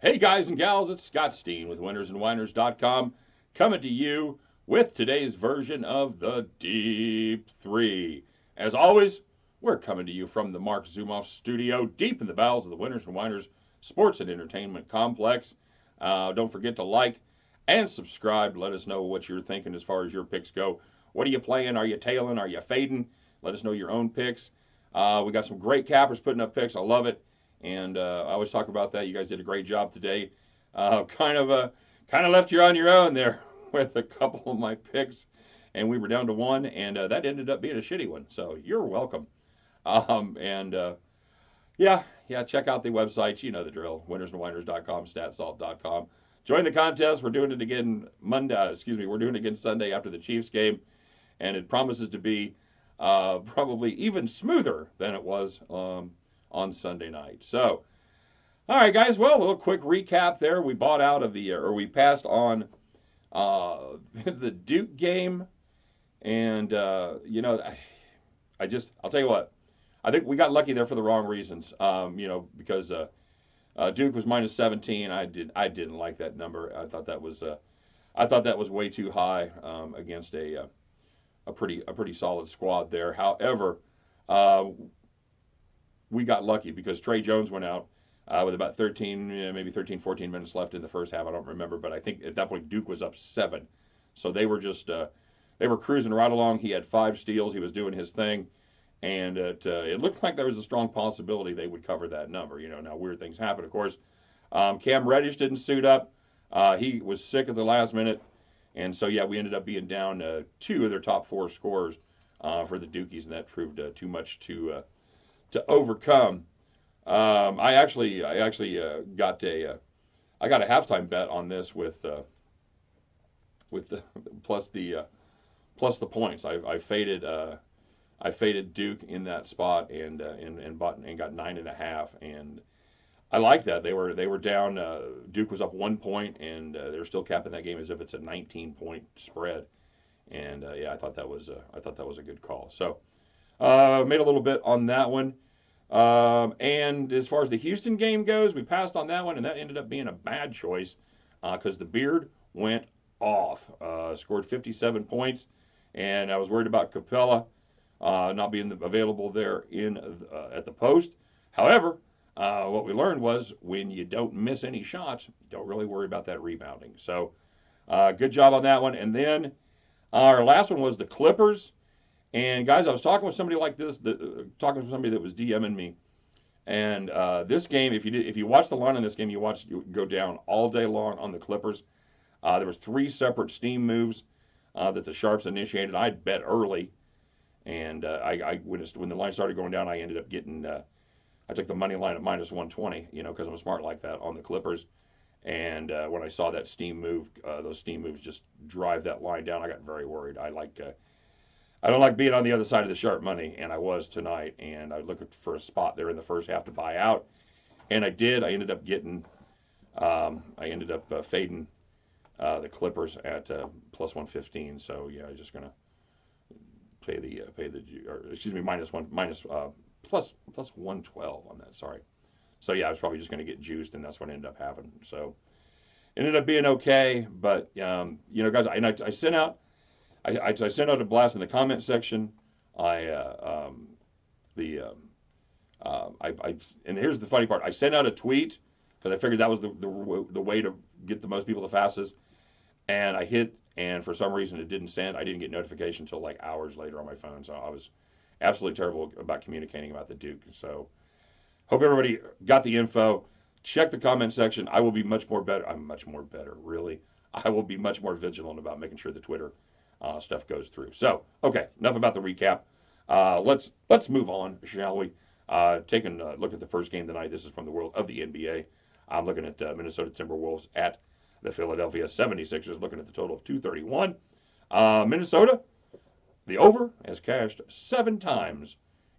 Hey guys and gals, it's Scott Steen with winnersandwhiners.com coming to you with today's version of the Deep-3. As always, we're coming to you from the Mark Zumoff studio deep in the bowels of the Winners and Whiners Sports and Entertainment Complex. Don't forget to like and subscribe. Let us know what you're thinking as far as your picks go. What are you playing? Are you tailing? Are you fading? Let us know your own picks. We got some great cappers putting up picks. I love it. And I always talk about that. You guys did a great job today. Kind of left you on your own there with a couple of my picks, and we were down to one, and that ended up being a shitty one. So you're welcome. Yeah, check out the website. You know the drill. Winnersandwhiners.com, statsalt.com. Join the contest. We're doing it again Monday. We're doing it again Sunday after the Chiefs game, and it promises to be probably even smoother than it was on Sunday night. So, all right, guys. Well, a little quick recap there. We bought out of we passed on the Duke game, and I'll tell you what. I think we got lucky there for the wrong reasons. Because Duke was minus 17. I didn't like that number. I thought that was way too high against a pretty solid squad there. However, we got lucky because Trey Jones went out with about 14 minutes left in the first half. I don't remember, but I think at that point Duke was up 7. So they were cruising right along. He had 5 steals. He was doing his thing. And it looked like there was a strong possibility they would cover that number. Now weird things happen, of course. Cam Reddish didn't suit up. He was sick at the last minute. And so, yeah, we ended up being down 2 of their top 4 scorers for the Dukies, and that proved too much to overcome. I actually got a halftime bet on this with the plus the points. I faded Duke in that spot and got 9.5, and I like that. They were down. Duke was up 1 point, and they're still capping that game as if it's a 19-point spread. And I thought that was a good call. So made a little bit on that one. And as far as the Houston game goes, we passed on that one, and that ended up being a bad choice because the Beard went off, scored 57 points, and I was worried about Capella not being available there at the post. However, what we learned was when you don't miss any shots, you don't really worry about that rebounding. So good job on that one. And then our last one was the Clippers. And guys, I was talking with somebody like this, talking with somebody that was DMing me. And this game, if you watch the line on this game, you go down all day long on the Clippers. There was 3 separate steam moves that the Sharps initiated. I bet early. And when the line started going down, I ended up getting. I took the money line at minus 120, because I'm smart like that on the Clippers. And when I saw that steam move, those steam moves just drive that line down, I got very worried. I don't like being on the other side of the sharp money, and I was tonight. And I looked for a spot there in the first half to buy out, and I did. I ended up fading the Clippers at plus 115. So yeah, I'm just gonna plus 112 on that. Sorry. So yeah, I was probably just going to get juiced, and that's what ended up happening. So ended up being okay, but guys, I sent out a blast in the comment section. And here's the funny part. I sent out a tweet because I figured that was the way to get the most people the fastest, and I hit. And for some reason, it didn't send. I didn't get notification until like hours later on my phone. So I was absolutely terrible about communicating about the Duke. So hope everybody got the info. Check the comment section. I will be much more better. I'm much more better, really. I will be much more vigilant about making sure the Twitter stuff goes through. So, okay, enough about the recap. Let's move on, shall we? Taking a look at the first game tonight. This is from the world of the NBA. I'm looking at Minnesota Timberwolves at the Philadelphia 76ers, looking at the total of 231. Minnesota, the over, has cashed 7 times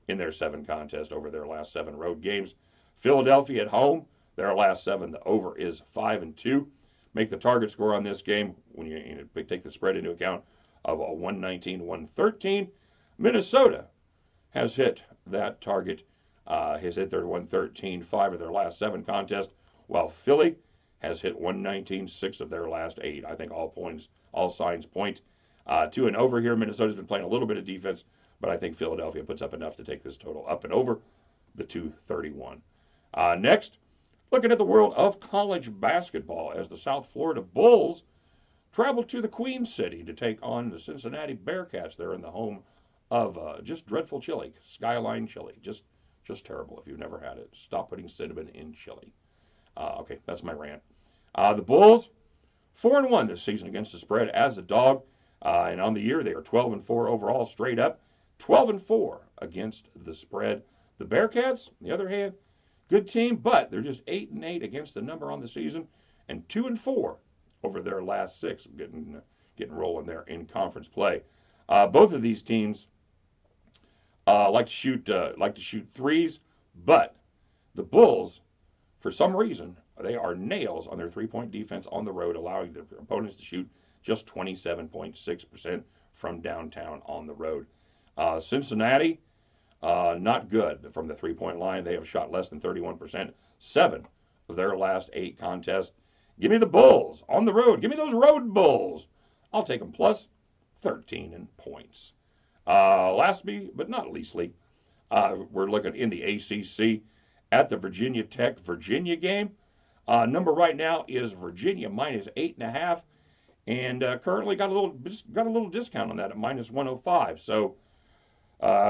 in their 7 contests over their last 7 road games. Philadelphia at home, their last 7, the over is 5-2. Make the target score on this game, when you take the spread into account, of a 119-113. Minnesota has hit that target, has hit their 113, 5 of their last 7 contests, while Philly has hit 119, 6 of their last 8. I think all signs point to an over here. Minnesota's been playing a little bit of defense, but I think Philadelphia puts up enough to take this total up and over the 231. Next, looking at the world of college basketball as the South Florida Bulls travel to the Queen City to take on the Cincinnati Bearcats. They're in the home of just dreadful chili, Skyline chili. Just terrible. If you've never had it, stop putting cinnamon in chili. Okay, that's my rant. The Bulls, 4-1 this season against the spread as a dog. And on the year, they are 12-4 overall, straight up. 12-4 against the spread. The Bearcats, on the other hand, good team, but they're just 8-8 against the number on the season, and 2-4 over their last 6, getting rolling there in conference play. Both of these teams like to shoot threes, but the Bulls, for some reason, they are nails on their three-point defense on the road, allowing their opponents to shoot just 27.6% from downtown on the road. Cincinnati, not good from the three-point line. They have shot less than 31%, 7 of their last 8 contests. Give me the Bulls on the road. Give me those road Bulls. I'll take them plus 13 in points. Lastly, but not leastly, we're looking in the ACC at the Virginia Tech-Virginia game. Number right now is Virginia minus 8.5, and currently got a little discount on that at minus 105. So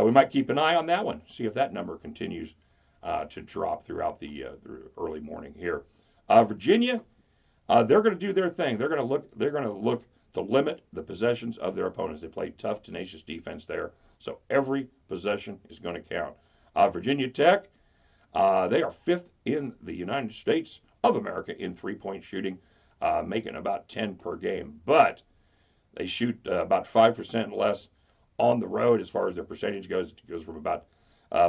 we might keep an eye on that one, see if that number continues to drop throughout the early morning here. Virginia, they're going to do their thing. They're going to look to limit the possessions of their opponents. They play tough, tenacious defense there, so every possession is going to count. Virginia Tech, they are 5th in the United States of America in three-point shooting, making about 10 per game, but they shoot about 5% less on the road as far as their percentage goes. It goes from about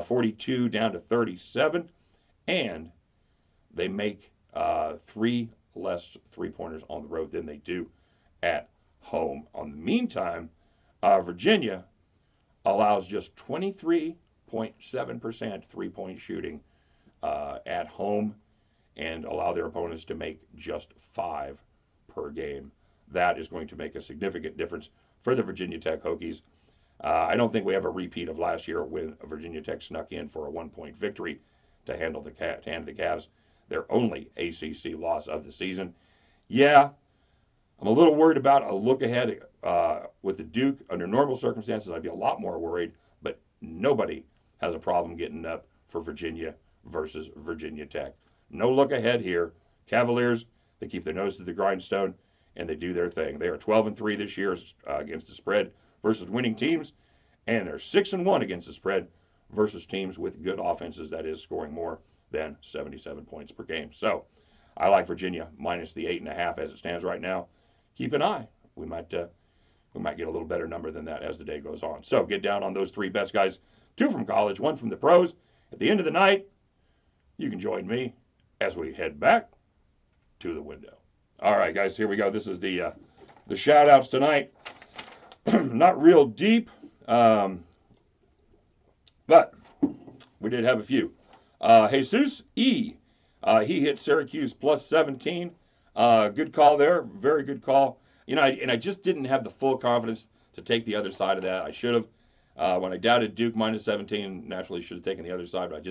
42 down to 37, and they make 3 less three-pointers on the road than they do at home. On the meantime, Virginia allows just 23.7% three-point shooting at home and allow their opponents to make just 5 per game. That is going to make a significant difference for the Virginia Tech Hokies. I don't think we have a repeat of last year when Virginia Tech snuck in for a 1-point victory to hand the Cavs their only ACC loss of the season. Yeah, I'm a little worried about a look ahead with the Duke. Under normal circumstances, I'd be a lot more worried, but nobody has a problem getting up for Virginia versus Virginia Tech. No look ahead here. Cavaliers, they keep their nose to the grindstone, and they do their thing. They are 12-3 this year against the spread versus winning teams, and they're 6-1 against the spread versus teams with good offenses, that is, scoring more than 77 points per game. So I like Virginia minus the 8.5 as it stands right now. Keep an eye. We might get a little better number than that as the day goes on. So get down on those 3 bets, guys. 2 from college, 1 from the pros. At the end of the night, you can join me as we head back to the window. All right, guys, here we go. This is the shout-outs tonight. Not real deep, but we did have a few. Jesus E. He hit Syracuse plus 17. Good call there. Very good call. You know, I just didn't have the full confidence to take the other side of that. I should have. When I doubted Duke minus 17, naturally should have taken the other side, but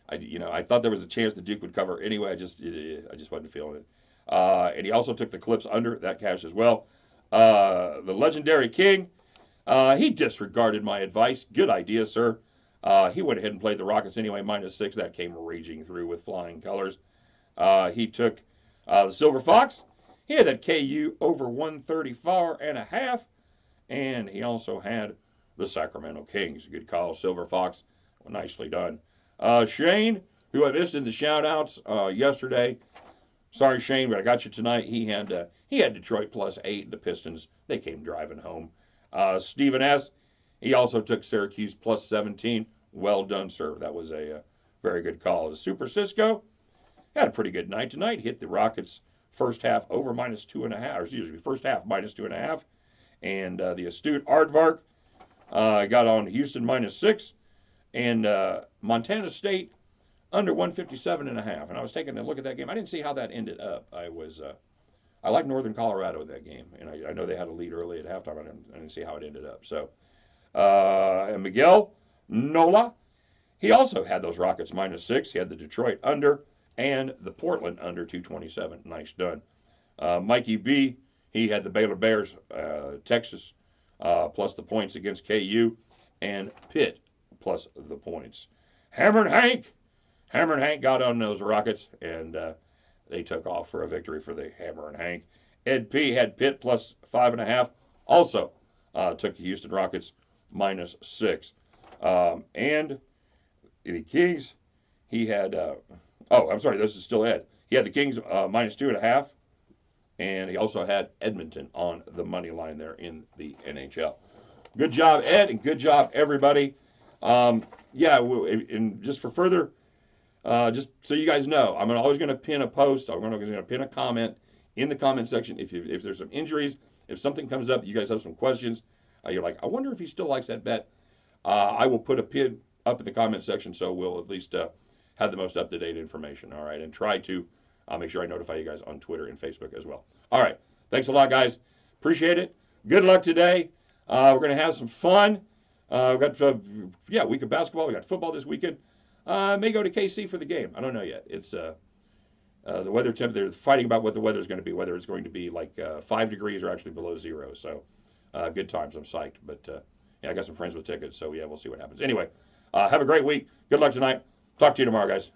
I thought there was a chance that Duke would cover anyway. I just wasn't feeling it. And he also took the Clips under that cash as well. The legendary King, he disregarded my advice. Good idea, sir. He went ahead and played the Rockets anyway, minus 6. That came raging through with flying colors. He took the Silver Fox. He had that KU over 134.5. And he also had the Sacramento Kings. Good call, Silver Fox. Well, nicely done. Shane, who I missed in the shout-outs yesterday. Sorry, Shane, but I got you tonight. He had Detroit plus 8. The Pistons, they came driving home. Stephen S., he also took Syracuse plus 17. Well done, sir. That was a very good call. Super Cisco had a pretty good night tonight. Hit the Rockets first half over minus 2.5. Or excuse me, first half minus 2.5. And the astute Aardvark got on Houston minus 6. And Montana State under 157.5. And I was taking a look at that game. I didn't see how that ended up. I like Northern Colorado in that game, and I know they had a lead early at halftime. I didn't see how it ended up. So, and Miguel Nola, he also had those Rockets -6. He had the Detroit under and the Portland under 227. Nice done. Mikey B, he had the Baylor Bears, Texas, plus the points against KU, and Pitt plus the points. Hammer and Hank got on those Rockets, and they took off for a victory for the Hammer and Hank. Ed P had Pitt plus 5.5. Also took the Houston Rockets -6. And the Kings, he had, I'm sorry, this is still Ed. He had the Kings -2.5. And he also had Edmonton on the money line there in the NHL. Good job, Ed, and good job, everybody. And just for further, just so you guys know, I'm always going to pin a post. I'm going to pin a comment in the comment section. If there's some injuries, if something comes up, you guys have some questions, you're like, I wonder if he still likes that bet. I will put a pin up in the comment section so we'll at least have the most up-to-date information, all right, and try to I'll make sure I notify you guys on Twitter and Facebook as well. All right. Thanks a lot, guys. Appreciate it. Good luck today. We're going to have some fun. We've got, week of basketball. We got football this weekend. May go to KC for the game. I don't know yet. It's the weather temp. They're fighting about what the weather is going to be, whether it's going to be like 5 degrees or actually below 0. So good times. I'm psyched. But, I got some friends with tickets. So, we'll see what happens. Anyway, have a great week. Good luck tonight. Talk to you tomorrow, guys.